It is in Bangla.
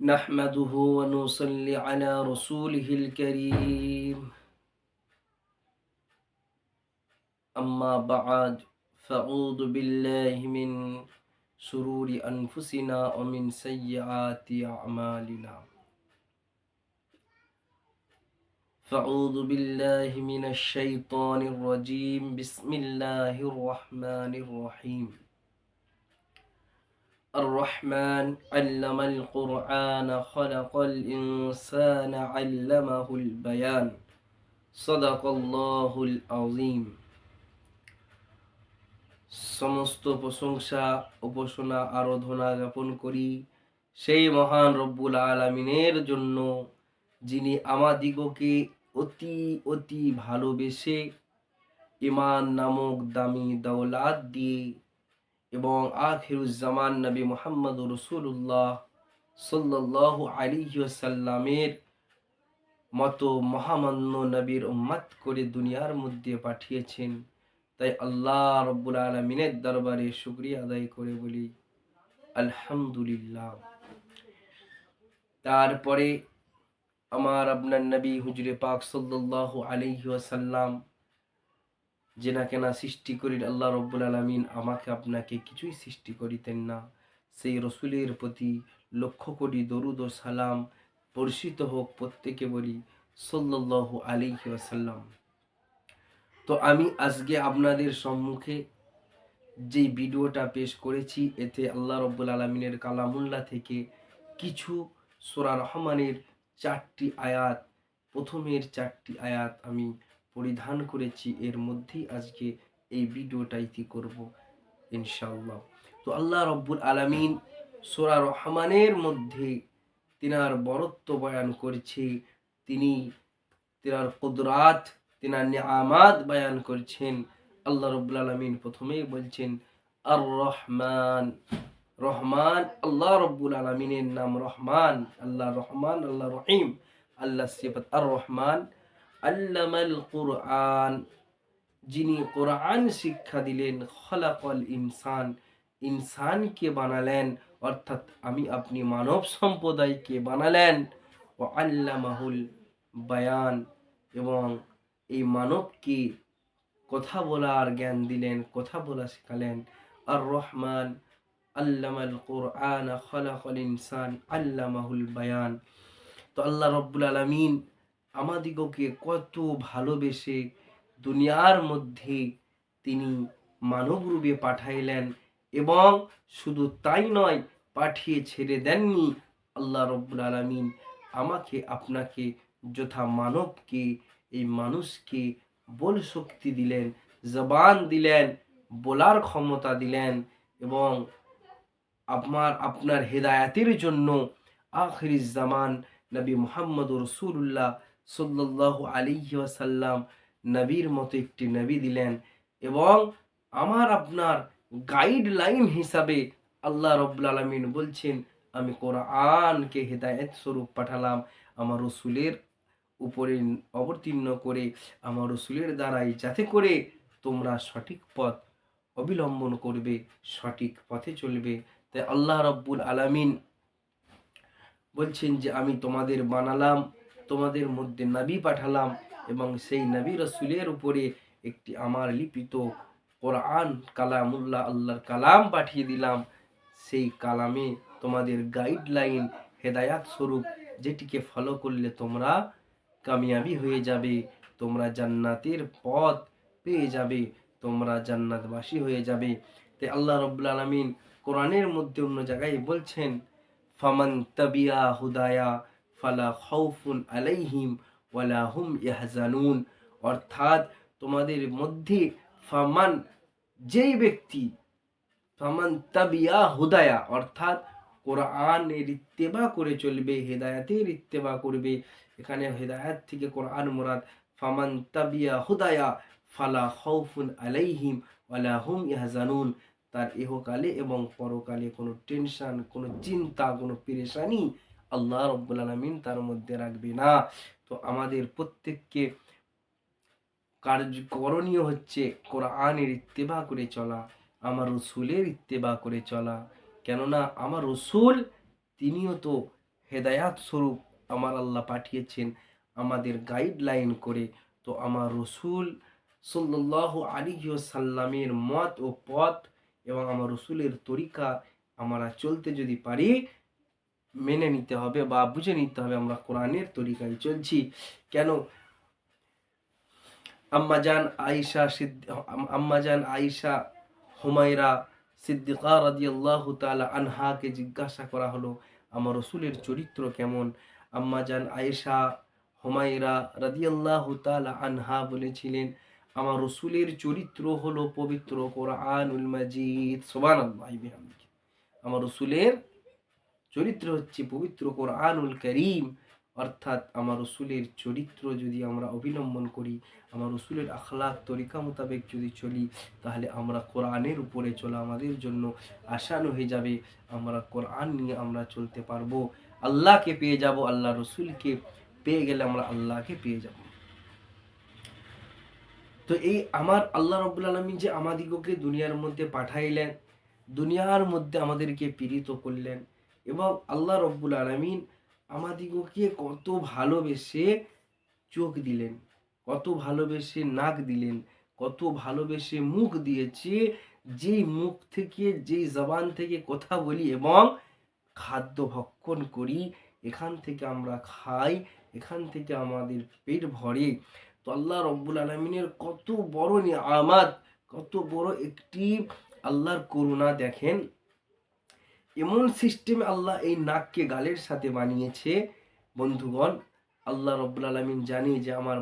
نحمده ونصلي على رسوله الكريم أما بعد فأعوذ بالله من شرور أنفسنا ومن سيئات أعمالنا فأعوذ بالله من الشيطان الرجيم بسم الله الرحمن الرحيم الرحمن علم القرآن خلق الإنسان علمه البيان صدق الله العظيم। সমস্ত প্রশংসা উপাসনা আরাধনা জ্ঞাপন করি সেই মহান রব্বুল আলামিনের জন্য, যিনি আমাদিগকে অতি অতি ভালোবেসে ঈমান নামক দামি দৌলাত দিয়ে এবং আখিরুজ্জামান নবী মুহাম্মদুর রাসূলুল্লাহ সাল্লাল্লাহু আলাইহি ওয়াসাল্লামের মতো মহামান্য নবীর উম্মত করে দুনিয়ার মধ্যে পাঠিয়েছেন। তাই আল্লাহ রব্বুল আলামিনের দরবারে শুকরিয়া আদায় করে বলি আলহামদুলিল্লাহ। তারপরে আমার আপনার নবী হুজুরে পাক সাল্লাল্লাহু আলাইহি ওয়াসাল্লাম, যেনাকে না সৃষ্টি করেন আল্লাহ রব্বুল আলামিন, আমাকে আপনাকে কিছুই সৃষ্টি করিতেন না, সেই রসুলের প্রতি লক্ষ কোটি দরুদ ও সালাম বর্ষিত হোক। প্রত্যেকে বলি সাল্লাল্লাহু আলাইহি ওয়াসাল্লাম। তো আমি আজকে আপনাদের সম্মুখে যে ভিডিওটা পেশ করেছি, এতে আল্লাহ রব্বুল আলামিনের কালামুল্লাহ থেকে কিছু সূরা রহমানের 4টি আয়াত, প্রথমের 4টি আয়াত আমি পরিধান করেছি। এর মধ্যেই আজকে এই ভিডিওটাই করব ইনশাআল্লাহ। তো আল্লাহ রব্বুল আলামিন সূরা রহমানের মধ্যে তিনার বরত্ব বয়ান করছে, তিনি তিনার কুদরাত, তিনার নিয়ামাত বয়ান করছেন। আল্লাহ রব্বুল আলামিন প্রথমেই বলছেন আর রহমান। রহমান আল্লাহ রব্বুল আলামিনের নাম রহমান। আল্লাহ রহমান, আল্লাহ রহিম, আল্লাহ সিফাত আর রহমান। আল্লামাল কুরআন, যিনি কোরআন শিক্ষা দিলেন। খলাকাল ইনসান, ইনসানকে বানালেন, অর্থাৎ আমি আপনি মানব সম্প্রদায়কে বানালেন। ও আল্লামাহুল বায়ান, এবং এই মানবকে কথা বলার জ্ঞান দিলেন, কথা বলা শেখালেন। আর রহমান আল্লামাল কুরআন খলাকাল ইনসান আল্লামাহুল বায়ান। তো আল্লাহ রব্বুল আলামিন আমাদিগকে কত ভালোবেসে দুনিয়ার মধ্যে তিনি মানব রূপে পাঠাইলেন, এবং শুধু তাই নয়, পাঠিয়ে ছেড়ে দেননি। আল্লাহ রব্বুল আলামিন আমাকে আপনাকে যথা মানবকে, এই মানুষকে বল শক্তি দিলেন, জবান দিলেন, বলার ক্ষমতা দিলেন, এবং আপনার হেদায়াতের জন্য আখিরিজ জামান নবী মুহাম্মদুর রাসূলুল্লাহ সাল্লাল্লাহু আলাইহি ওয়াসাল্লাম নবীর মতো একটি নবী দিলেন। এবং আপনার গাইডলাইন হিসাবে আল্লাহ রাব্বুল আলামিন বলছেন, আমি কোরআনকে হেদায়েত স্বরূপ পাঠালাম আমার রসুলের উপরে অবতীর্ণ করে, আমার রসুলের দ্বারাই, যাতে করে তোমরা সঠিক পথ অবলম্বন করবে, সঠিক পথে চলবে। তাই আল্লাহ রাব্বুল আলামিন বলছেন যে আমি তোমাদের বানালাম, তোমাদের মধ্যে নবী পাঠালাম, এবং সেই নবী রাসূলের উপরে একটি আমার লিপিত কোরআন কালামুল্লাহ, আল্লাহর কালাম পাঠিয়ে দিলাম। সেই কালামে তোমাদের গাইডলাইন, হেদায়াত স্বরূপ, যেটিকে ফলো করলে তোমরা কামিয়াবি হয়ে যাবে, তোমরা জান্নাতের পথ পেয়ে যাবে, তোমরা জান্নাতবাসী হয়ে যাবে। তাই আল্লাহ রাব্বুল আলামিন কোরআনের মধ্যে অন্য জায়গায় বলছেন, ফামান তাবিয়া হুদায়া ফালা খাউফুন আলাইহিম ওয়ালা হুম ইয়াহজানুন। অর্থাৎ তোমাদের মধ্যে ফামান, যেই ব্যক্তি, ফামান তাবিয়া হুদায়া, অর্থাৎ কোরআনের ইত্তেবা করে চলবে, হেদায়াতের ইত্তেবা করবে। এখানে হেদায়াত থেকে কোরআন মুরাদ। ফামান তাবিয়া হুদায়া ফালা খাউফুন আলাইহিম ওয়ালা হুম ইয়াহজানুন, তার ইহকালে এবং পরকালে কোনো টেনশন, কোনো চিন্তা, কোনো পেরেশানি আল্লাহ রাব্বুল আলামিন তার মধ্যে রাখবে না। তো আমাদের প্রত্যেককে করণীয় হচ্ছে কোরআনের ইত্তেবা করে চলা, আমার রসুলের ইত্তেবা করে চলা। কেননা আমার রসুল, তিনিও তো হেদায়াত স্বরূপ আমার আল্লাহ পাঠিয়েছেন আমাদের গাইডলাইন করে। তো আমার রসুল সাল্লাল্লাহু আলাইহি ওয়াসাল্লামের মত ও পথ এবং আমার রসুলের তরিকা আমরা চলতে যদি পারি, মেনে নিতে হবে বা বুঝে নিতে হবে আমরা কোরআনের তরিকায় চলছি। কেন আম্মাজান আয়েশা হুমায়রা সিদ্দিকা রাদিয়াল্লাহু তাআলা আনহাকে জিজ্ঞাসা করা হলো আমার রসুলের চরিত্র কেমন। আম্মাজান আয়েশা হুমায়রা রাদিয়াল্লাহু তাআলা আনহা বলেছিলেন আমার রসুলের চরিত্র হলো পবিত্র কোরআনুল মাজিদ। সুবহানাল্লাহি বিহামদিহি। আমার রসুলের চরিত্র হচ্ছে পবিত্র কোরআনুল কারীম। অর্থাৎ আমার রসুলের চরিত্র যদি আমরা অবলম্বন করি, আমার রসুলের আখলাক তরিকা মোতাবেক যদি চলি, তাহলে আমরা কোরআনের উপরে চলা আমাদের জন্য আসান হয়ে যাবে। আমরা কোরআন নিয়ে আমরা চলতে পারবো, আল্লাহকে পেয়ে যাব। আল্লাহ রসুলকে পেয়ে গেলে আমরা আল্লাহকে পেয়ে যাব। তো এই আমার আল্লাহ রাব্বুল আলামিন যে আমাদিগকে দুনিয়ার মধ্যে পাঠাইলেন, দুনিয়ার মধ্যে আমাদেরকে পীড়িত করলেন, এবং আল্লাহ রাব্বুল আলামিন আমাদিগকে কত ভালোবেসে চোখ দিলেন, কত ভালোবেসে নাক দিলেন, কত ভালোবেসে মুখ দিয়েছে। যেই মুখ থেকে, যেই জবান থেকে কথা বলি এবং খাদ্য ভক্ষণ করি, এখান থেকে আমরা খাই, এখান থেকে আমাদের পেট ভরে। তো আল্লাহ রব্বুল আলমিনের কত বড় নিয়ামত, কত বড় একটি আল্লাহর করুণা দেখেন। এমন সিস্টেমে আল্লাহ এই নাককে গালের সাথে বানিয়েছে। বন্ধুগণ, আল্লাহ রব্বুল আলমিন জানি যে আমার